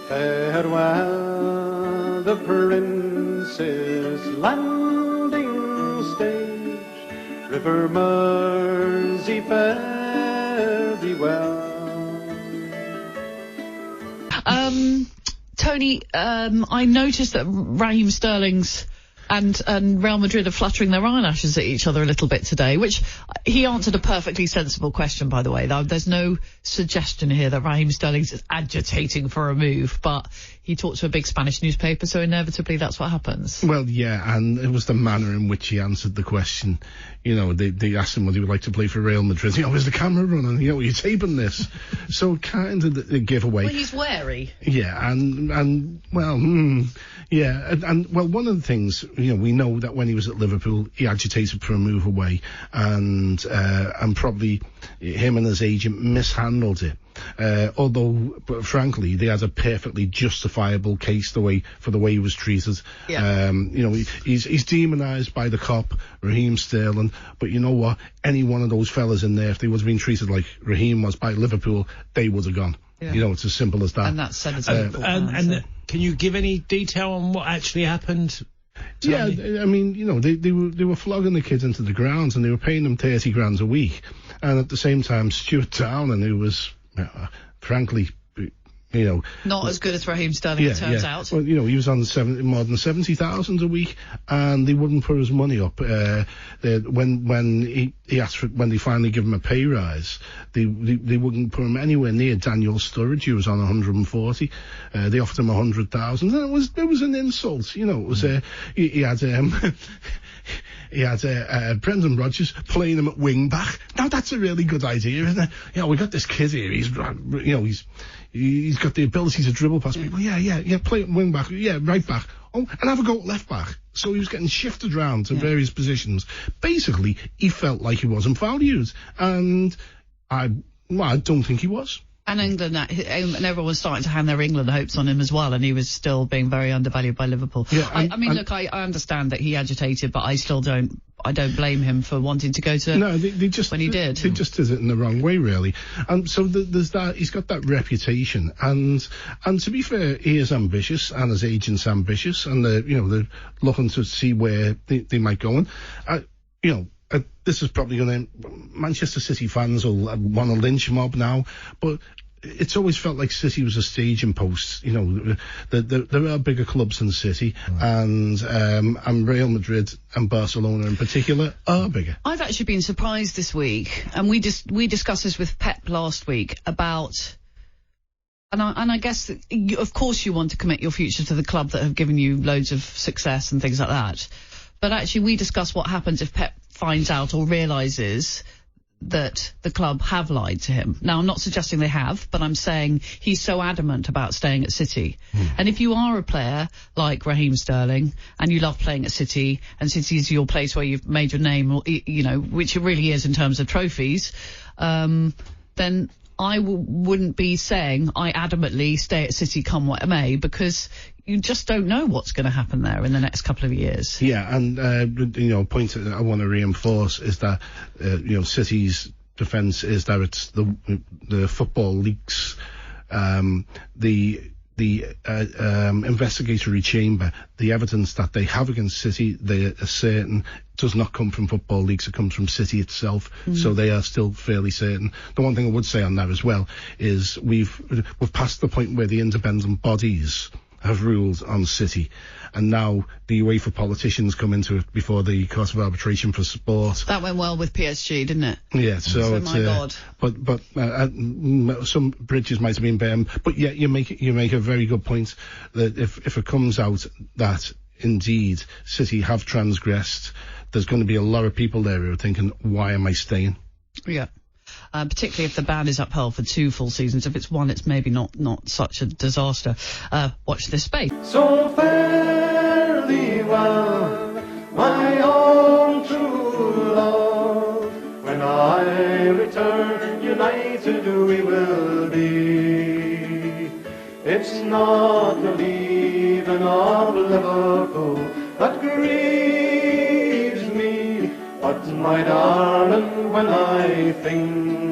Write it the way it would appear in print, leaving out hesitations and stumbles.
Farewell, the Prince's Landing Stage, River Mersey, fare thee well. Tony, I noticed that Raheem Sterling's and Real Madrid are fluttering their eyelashes at each other a little bit today, which he answered a perfectly sensible question, by the way. There's no suggestion here that Raheem Sterling's agitating for a move, but he talked to a big Spanish newspaper, so inevitably that's what happens. Well, yeah, and it was the manner in which he answered the question. You know, they asked him what he would like to play for Real Madrid. You know, is the camera running? You know, are you taping this? So kind of the giveaway. Well, he's wary. Yeah, and well, yeah, and well, one of the things, you know, we know that when he was at Liverpool, he agitated for a move away, and probably him and his agent mishandled it. Although, but frankly, they had a perfectly justifiable case for the way he was treated. Yeah. You know, he's demonised by the cop, Raheem Sterling, but you know what? Any one of those fellas in there, if they would have been treated like Raheem was by Liverpool, they would have gone. Yeah. You know, it's as simple as that. And that's sensible. And can you give any detail on what actually happened? Yeah, I mean, you know, they were flogging the kids into the grounds, and they were paying them 30 grand a week, and at the same time, Stuart Downing, who was, frankly, you know, not as good as Raheem Sterling, it turns out. Well, you know, he was on more than 70,000 a week, and they wouldn't put his money up. When he asked for, when they finally give him a pay rise, they wouldn't put him anywhere near Daniel Sturridge, who was on 140. They offered him 100,000, and it was an insult. You know, it was he had. He had Brendan Rodgers playing him at wing back. Now that's a really good idea, isn't it? You know, we got this kid here. He's got the ability to dribble past people. Yeah. Play at wing back. Yeah, right back. Oh, and have a go at left back. So he was getting shifted around to various positions. Basically, he felt like he wasn't valued, and I don't think he was. And England, and everyone was starting to hang their England hopes on him as well, and he was still being very undervalued by Liverpool. Yeah, I mean, look, I understand that he agitated, but I still don't blame him for wanting to go to. No, they just when he did. They just did it in the wrong way, really. And so there's that. He's got that reputation, and to be fair, he is ambitious, and his agent's ambitious, and they're looking to see where they might go. And this is probably going to, Manchester City fans will want to lynch him up now, but it's always felt like City was a staging post. You know, there are bigger clubs than City, and Real Madrid and Barcelona in particular are bigger. I've actually been surprised this week, and we discussed this with Pep last week about. And I guess, of course, you want to commit your future to the club that have given you loads of success and things like that. But actually, we discussed what happens if Pep finds out or realises that the club have lied to him. Now, I'm not suggesting they have, but I'm saying he's so adamant about staying at City. And if you are a player like Raheem Sterling and you love playing at City, and City is your place where you've made your name, you know, which it really is in terms of trophies, then I wouldn't be saying I adamantly stay at City come what may, because you just don't know what's going to happen there in the next couple of years. Yeah, and a point that I want to reinforce is that City's defence is that it's the football leaks, the investigatory chamber, the evidence that they have against City, they are certain, does not come from football leaks, it comes from City itself. So they are still fairly certain. The one thing I would say on that as well is we've passed the point where the independent bodies have ruled on City, and now the UEFA politicians come into it before the Court of Arbitration for Sport. That went well with PSG, didn't it? Yeah, so my God. But some bridges might have been burned. But yeah, you make a very good point that if it comes out that indeed City have transgressed, there's going to be a lot of people there who are thinking, why am I staying? Yeah. Particularly if the ban is upheld for 2 full seasons. If it's 1, it's maybe not such a disaster. Watch this space. So fare thee well, my own true love. When I return, united we will be. It's not the leaving of Liverpool that grieves me, but my darling, when I think